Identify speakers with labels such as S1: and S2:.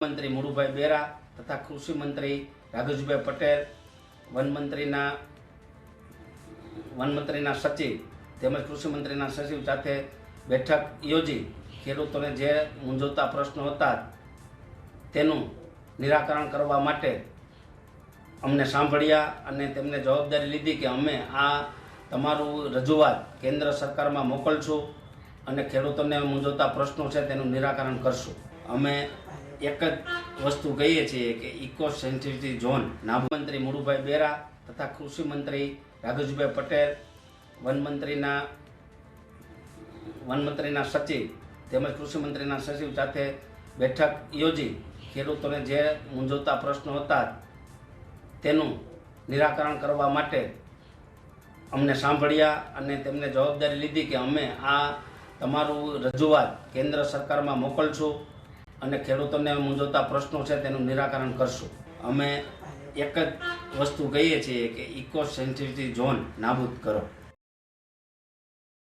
S1: મંત્રી મુળુભાઈ બેરા તથા કૃષિ મંત્રી રાઘુજીભાઈ પટેલ, વનમંત્રીના સચિવ તેમજ કૃષિ મંત્રીના સચિવ સાથે બેઠક યોજી ખેડૂતોને જે મૂંઝવતા પ્રશ્નો હતા તેનું નિરાકરણ કરવા માટે અમને સાંભળ્યા અને તેમને જવાબદારી લીધી કે અમે આ તમારું રજૂઆત કેન્દ્ર સરકારમાં મોકલશું અને ખેડૂતોને મૂંઝવતા પ્રશ્નો છે તેનું નિરાકરણ કરશું. અમે એક જ વસ્તુ કહીએ છીએ કે ઇકો સેન્સિટિવ ઝોન નાબૂદ મંત્રી મુળુભાઈ બેરા તથા કૃષિ મંત્રી રાઘુજીભાઈ પટેલ, વનમંત્રીના સચિવ તેમજ કૃષિ મંત્રીના સચિવ સાથે બેઠક યોજી ખેડૂતોને જે મૂંઝવતા પ્રશ્નો હતા તેનું નિરાકરણ કરવા માટે અમને સાંભળ્યા અને તેમને જવાબદારી લીધી કે અમે આ તમારું રજૂઆત કેન્દ્ર સરકારમાં મોકલશું અને ખેડૂતોને મૂંઝવતા પ્રશ્નો છે તેનું નિરાકરણ કરશું. અમે એક જ વસ્તુ કહીએ છીએ કે ઇકો સેન્સિટિવ ઝોન નાબૂદ કરો.